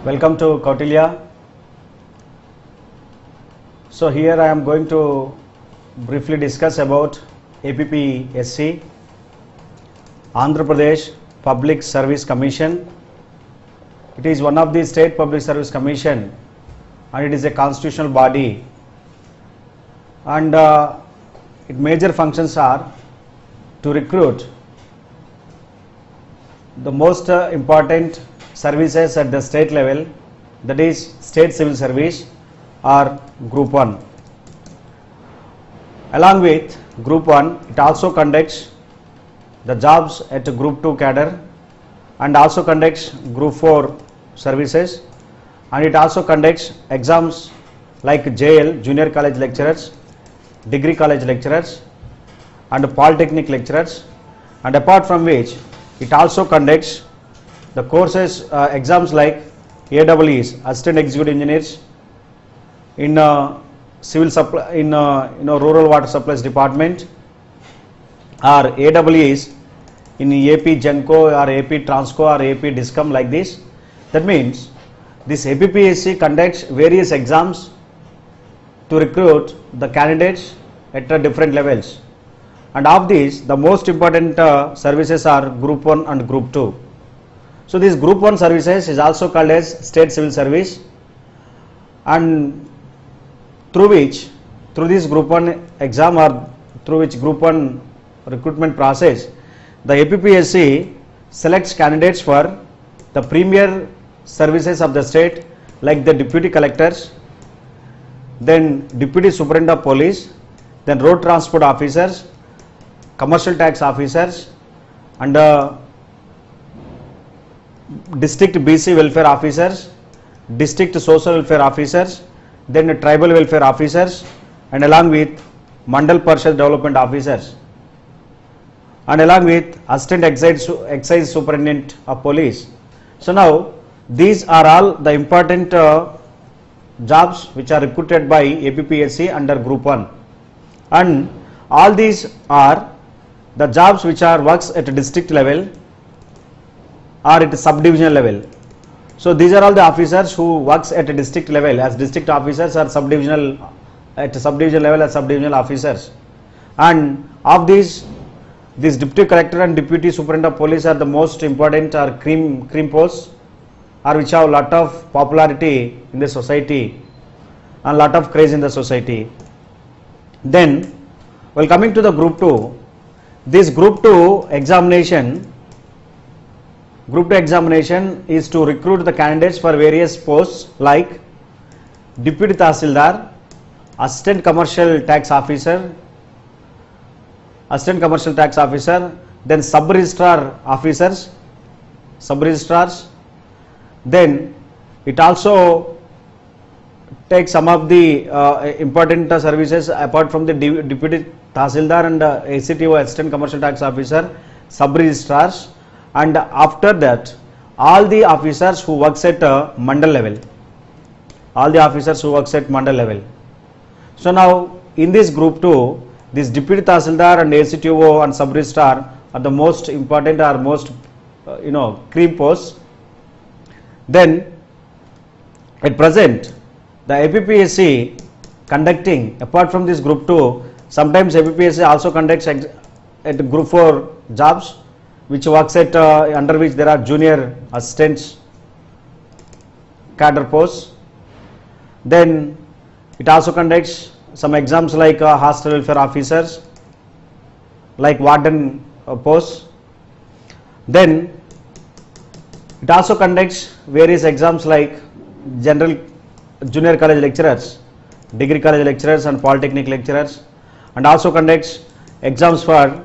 Welcome to Kautilya. So here I am going to briefly discuss about APPSC, Andhra Pradesh Public Service Commission. It is one of the state public service commission and it is a constitutional body, and its major functions are to recruit the most important services at the state level, that is state civil service or group 1. Along with group 1, it also conducts the jobs at group 2 cadre and also conducts group 4 services, and it also conducts exams like JL, junior college lecturers, degree college lecturers and polytechnic lecturers, and apart from which it also conducts the courses exams like AEEs, assistant executive engineers in civil supply in rural water supplies department, or AEEs in AP Genco or AP Transco or AP Discom, like this. That means this APPSC conducts various exams to recruit the candidates at different levels, and of these the most important services are group 1 and group 2. So this group 1 services is also called as state civil service, and through this group 1 exam or through which group 1 recruitment process, the APPSC selects candidates for the premier services of the state like the deputy collectors, then deputy superintendent of police, then road transport officers, commercial tax officers, and district BC welfare officers, district social welfare officers, then tribal welfare officers, and along with Mandal Parishad development officers, and along with assistant excise superintendent of police. So now these are all the important jobs which are recruited by APPSC under group 1, and all these are the jobs which are works at district level or at sub-divisional level. So these are all the officers who works at a district level as district officers or sub-divisional at sub-division level as sub-divisional officers, and of these deputy collector and deputy superintendent of police are the most important or cream posts, or which have a lot of popularity in the society and lot of craze in the society. Then while coming to the group 2, this group 2 examination is to recruit the candidates for various posts like deputy tahsildar, assistant commercial tax officer, then sub registrar officers, sub registrars. Then it also takes some of the important services apart from the deputy tahsildar and ACTO, assistant commercial tax officer, sub registrars, and after that all the officers who works at mandal level, So now in this group 2, this deputy tahsildar and ACTO and sub registrar are the most important or most cream posts. Then at present the APPSC conducting, apart from this group 2, sometimes APPSC also conducts at group 4 jobs which works at under which there are junior assistants cadre posts. Then it also conducts some exams like hostel welfare officers, like warden posts. Then it also conducts various exams like general junior college lecturers, degree college lecturers and polytechnic lecturers, and also conducts exams for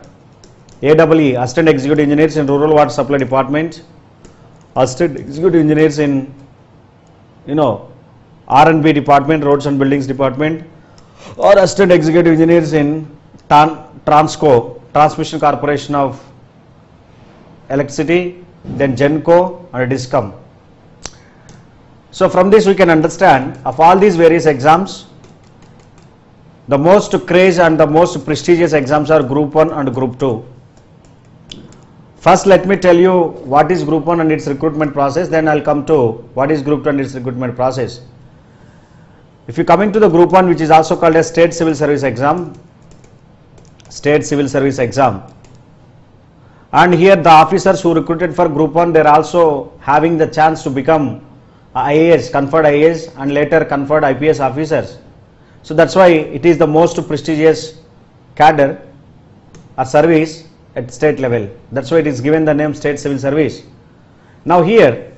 AEE, assistant executive engineers in rural water supply department, assistant executive engineers in R&B department, roads and buildings department, or assistant executive engineers in Transco, Transmission Corporation of Electricity, then Genco and Discom. So from this we can understand, of all these various exams, the most craze and the most prestigious exams are group 1 and group 2. First let me tell you what is group 1 and its recruitment process, then I will come to what is group 2 and its recruitment process. If you coming to the group 1, which is also called as state civil service exam, and here the officers who recruited for group 1, they are also having the chance to become IAS, conferred IAS and later conferred IPS officers. So that's why it is the most prestigious cadre or service at state level. That's why it is given the name state civil service. Now here,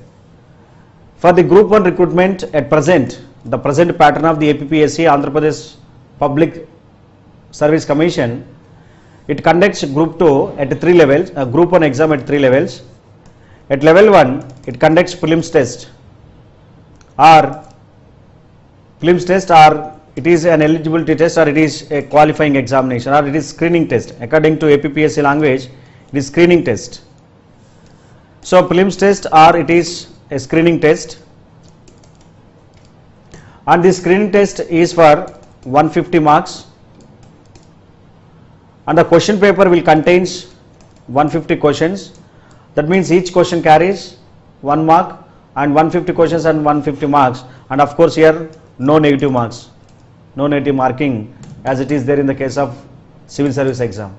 for the group 1 recruitment at present, the present pattern of the APPSC, Andhra Pradesh Public Service Commission, it conducts group 2 at 3 levels, group 1 exam at 3 levels. At level 1, it conducts prelims test, or it is an eligibility test, or it is a qualifying examination, or it is screening test. According to APPSC language, it is screening test. So prelims test, or it is a screening test, and this screening test is for 150 marks, and the question paper will contains 150 questions. That means each question carries 1 mark, and 150 questions and 150 marks, and of course here no negative marks, no negative marking as it is there in the case of civil service exam,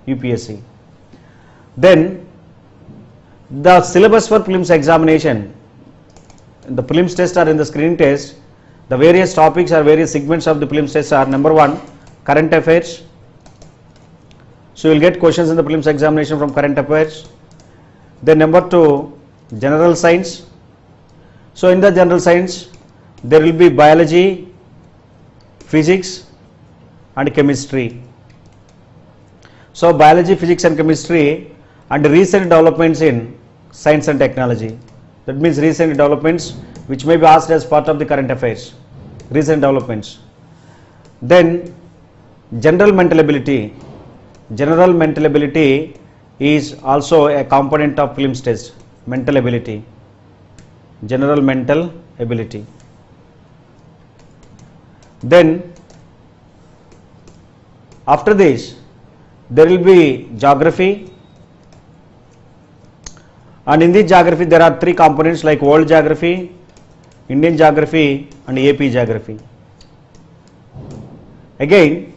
UPSC. Then the syllabus for prelims examination, the prelims test or in the screening test, the various topics or various segments of the prelims test are: number 1, current affairs. So you will get questions in the prelims examination from current affairs. Then number 2, general science. So in the general science, there will be biology, physics and chemistry. So biology, physics and chemistry, and recent developments in science and technology. That means recent developments which may be asked as part of the current affairs, recent developments. Then general mental ability. General mental ability is also a component of prelims test. Mental ability, general mental ability. Then after this, there will be geography, and in this geography there are 3 components like world geography, Indian geography and AP geography. Again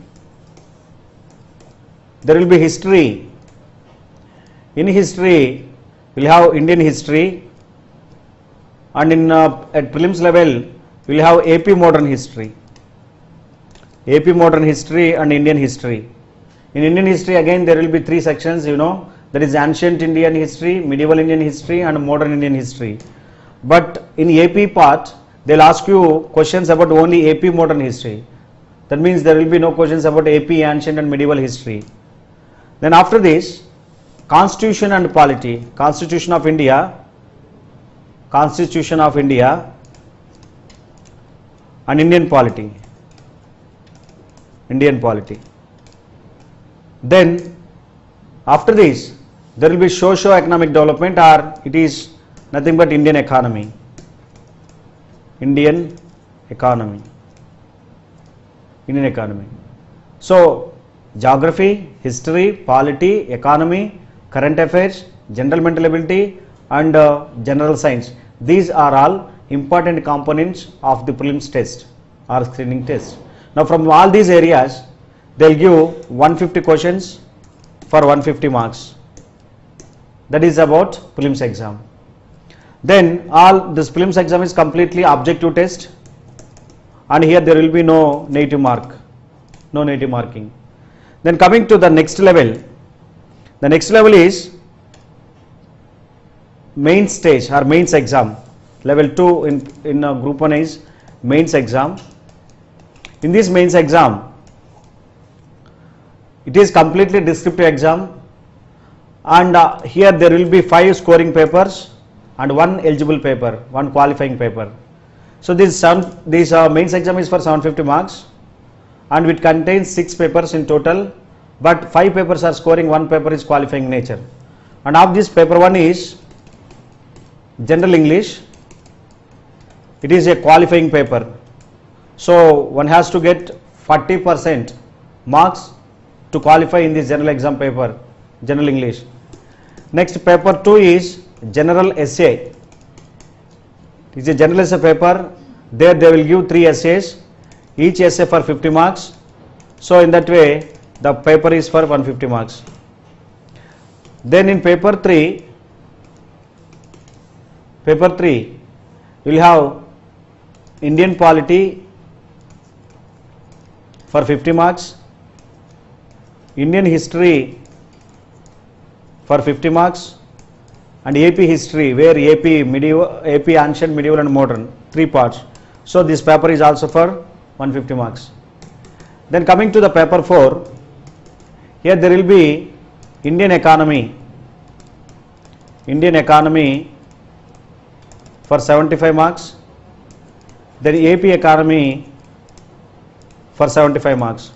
there will be history. In history we will have Indian history, and in at prelims level we will have AP modern history. AP modern history and Indian history. In Indian history again there will be 3 sections, you know, that is ancient Indian history, medieval Indian history and modern Indian history. But in AP part they will ask you questions about only AP modern history. That means there will be no questions about AP ancient and medieval history. Then after this, Constitution and polity, Constitution of India and Indian polity. Then after this, there will be socio-economic development, or it is nothing but Indian economy. So geography, history, polity, economy, current affairs, general mental ability and general science. These are all important components of the prelims test or screening test. Now from all these areas, they will give 150 questions for 150 marks. That is about prelims exam. Then all this prelims exam is completely objective test, and here there will be no negative marking. Then coming to the next level, the next level is main stage or mains exam. Level 2 in group 1 is mains exam. In this mains exam, it is completely descriptive exam, and here there will be 5 scoring papers and 1 eligible paper, 1 qualifying paper. So this mains exam is for 750 marks, and it contains 6 papers in total, but 5 papers are scoring, 1 paper is qualifying nature. And of this, paper 1 is general English. It is a qualifying paper, so one has to get 40% marks to qualify in this general exam paper, general English. Next, paper 2 is general essay. It is a general essay paper. There they will give 3 essays, each essay for 50 marks. So in that way the paper is for 150 marks. Then in paper 3 you will have Indian polity for 50 marks, Indian history for 50 marks, and AP history, where AP ancient, medieval and modern, 3 parts. So this paper is also for 150 marks. Then coming to the paper 4, here there will be Indian economy for 75 marks, then AP economy for 75 marks.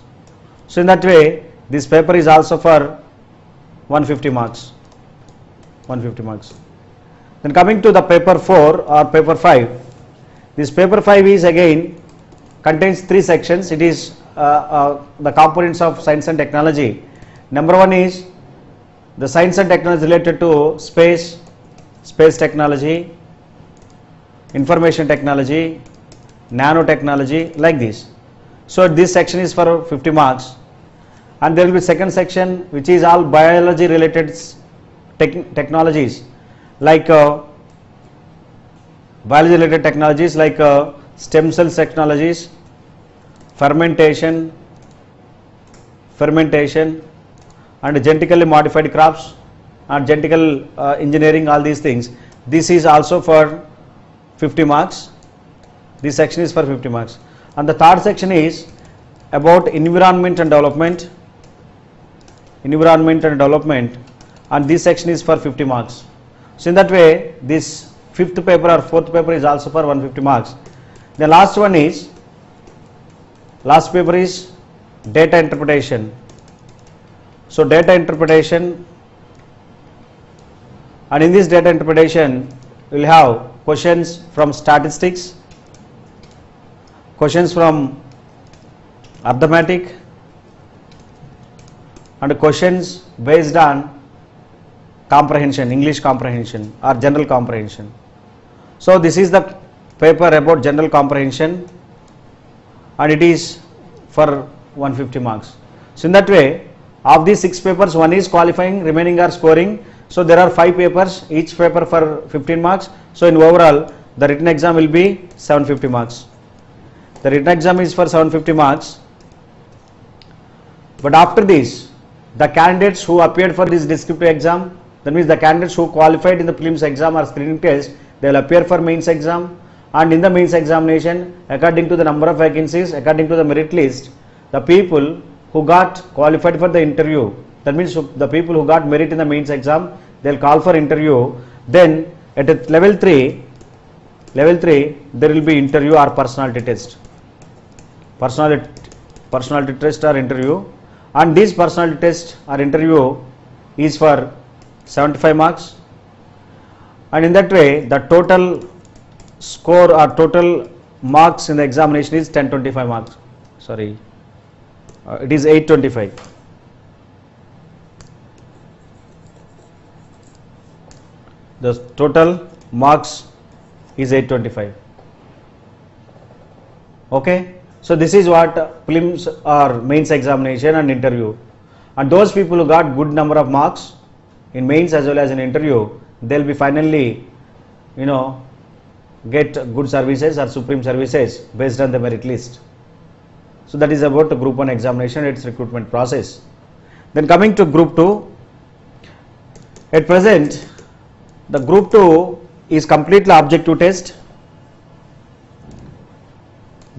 So in that way this paper is also for 150 marks. Then coming to the paper 4 or paper 5, this paper 5 is again contains 3 sections. It is the components of science and technology. Number 1 is the science and technology related to space technology, information technology, nanotechnology, like this. So this section is for 50 marks, and there will be second section which is all biology related technologies, like stem cells technologies, fermentation and genetically modified crops and genetical engineering, all these things. This is also for 50 marks. This section is for 50 marks. And the third section is about environment and development, and this section is for 50 marks. So in that way this 5th paper or 4th paper is also for 150 marks. The last paper is data interpretation. So data interpretation, and in this data interpretation we will have questions from statistics, questions from arithmetic, and questions based on comprehension, English comprehension or general comprehension. So this is the paper about general comprehension, and it is for 150 marks. So in that way, of these 6 papers, 1 is qualifying, remaining are scoring. So there are 5 papers, each paper for 15 marks. So in overall the written exam will be 750 marks. The written exam is for 750 marks. But after this, the candidates who appeared for this descriptive exam, that means the candidates who qualified in the prelims exam or screening test, they will appear for mains exam, and in the mains examination, according to the number of vacancies, according to the merit list, the people who got qualified for the interview, that means the people who got merit in the mains exam, they will call for interview. Then at level 3 there will be interview or personality test or interview, and this personality test or interview is for 75 marks, and in that way the total score or total marks in the examination is 1025 marks. Sorry, it is 825. The total marks is 825. Okay, so this is what prelims or mains examination and interview, and those people who got good number of marks in mains as well as in interview, they will be finally get good services or supreme services based on the merit list. So that is about the group 1 examination, its recruitment process. Then coming to group 2, at present the group 2 is completely objective test.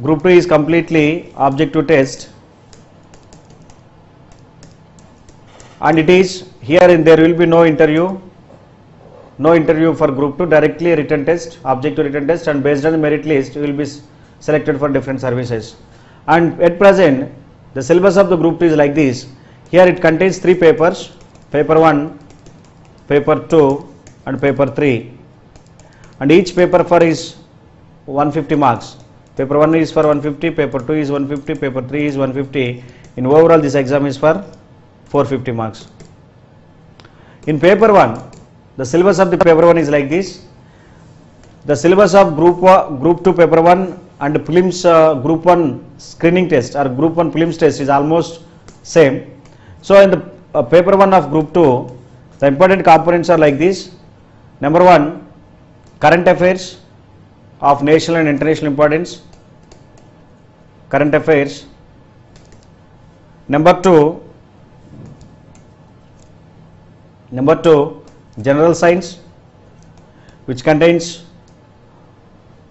Group 2 is completely objective test, and it is here, and there will be no interview for group 2, directly written test, objective written test, and based on the merit list you will be selected for different services. And at present the syllabus of the group 2 is like this. Here it contains 3 papers, paper 1, paper 2 and paper 3, and each paper for is 150 marks. Paper 1 is for 150, paper 2 is 150, paper 3 is 150. In overall this exam is for 450 marks. In paper 1, the syllabus of the paper 1 is like this. The syllabus of group 2 paper 1 and prelims group 1 screening test or group 1 prelims test is almost same. So in the paper 1 of group 2, the important components are like this. Number 1, current affairs of national and international importance. Current affairs. Number 2, general science, which contains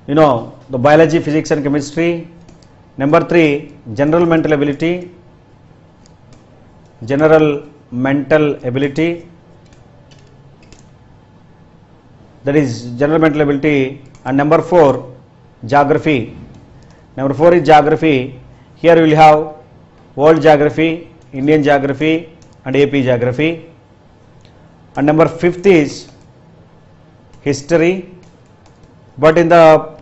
the biology, physics and chemistry. Number 3, general mental ability. That is general mental ability. And number 4, geography. Number 4 is geography. Here we will have world geography, Indian geography and AP geography. And number 5th is history. But in the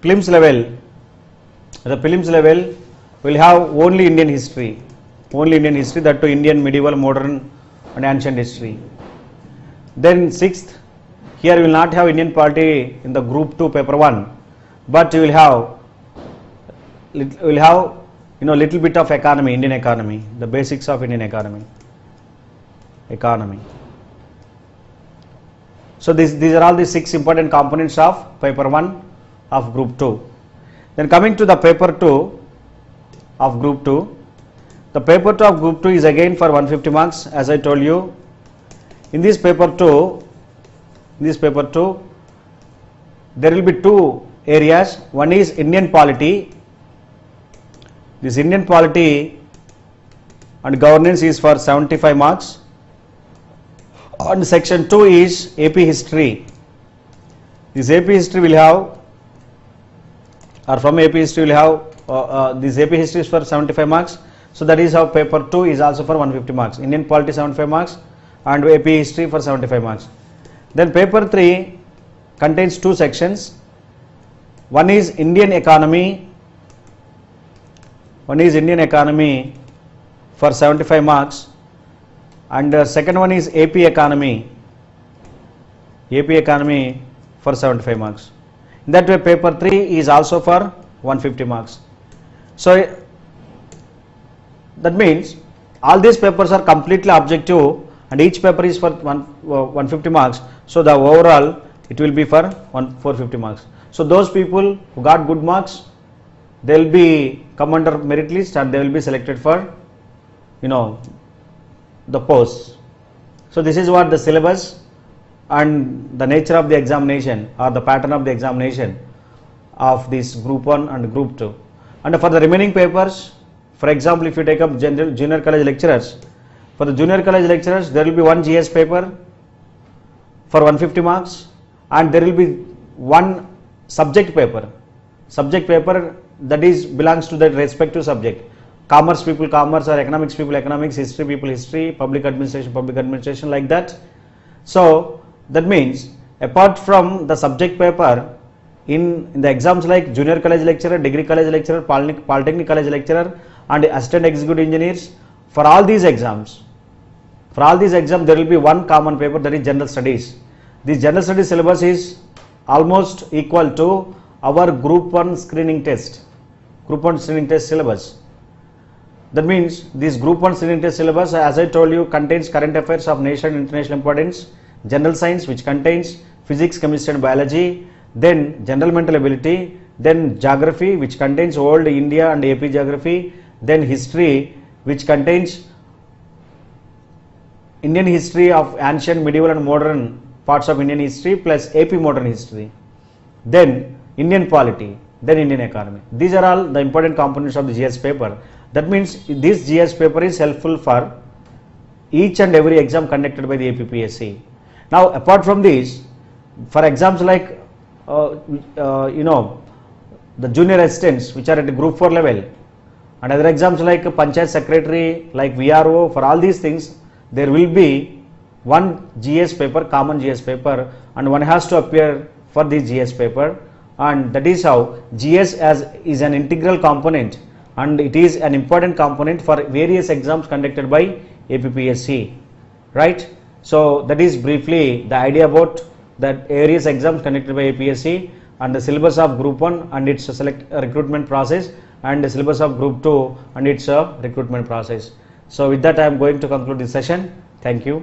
prelims level, we will have only Indian history. That to Indian medieval, modern and ancient history. Then 6th, here we will not have Indian polity in the group 2 paper 1, but we will have little bit of economy, Indian economy, the basics of Indian economy. So these are all the 6 important components of paper 1 of group 2. Then coming to the paper 2 of group 2, the paper 2 of group 2 is again for 150 marks, as I told you. In this paper 2, there will be 2 areas. One is Indian polity. This Indian polity and governance is for 75 marks. And section 2 is AP history. This AP history will have, or from AP history will have, this AP history is for 75 marks. So that is how paper 2 is also for 150 marks. Indian polity 75 marks and AP history for 75 marks. Then paper 3 contains 2 sections. One is Indian economy. For 75 marks. And the second one is AP economy for 75 marks. In that way, paper 3 is also for 150 marks. So that means all these papers are completely objective and each paper is for 150 marks. So the overall it will be for 450 marks. So those people who got good marks, they will be come under merit list and they will be selected for the posts. So this is what the syllabus and the nature of the examination or the pattern of the examination of this group 1 and group 2. And for the remaining papers, for example, if you take up junior college lecturers, for the junior college lecturers there will be one GS paper for 150 marks and there will be one subject paper that is belongs to that respective subject. Commerce people commerce, or economics people economics, history people history, public administration, like that. So that means apart from the subject paper, in the exams like junior college lecturer, degree college lecturer, polytechnic college lecturer and assistant executive engineers, for all these exams there will be one common paper, that is general studies. This general studies syllabus is almost equal to our group 1 screening test syllabus. That means this group 1 screening test syllabus, as I told you, contains current affairs of national and international importance, general science which contains physics, chemistry and biology, then general mental ability, then geography which contains old India and AP geography, then history which contains Indian history of ancient, medieval and modern parts of Indian history plus AP modern history, then Indian polity, then Indian economy. These are all the important components of the GS paper. That means this GS paper is helpful for each and every exam conducted by the APPSC. Now apart from this, for exams like the junior assistants which are at the group 4 level and other exams like Panchayat Secretary, like VRO, for all these things there will be one GS paper, common GS paper, and one has to appear for this GS paper, and that is how GS is an integral component and it is an important component for various exams conducted by APPSC. right? So that is briefly the idea about that various exams conducted by APPSC and the syllabus of group 1 and its recruitment process, and the syllabus of group 2 and its recruitment process. So with that I am going to conclude this session. Thank you.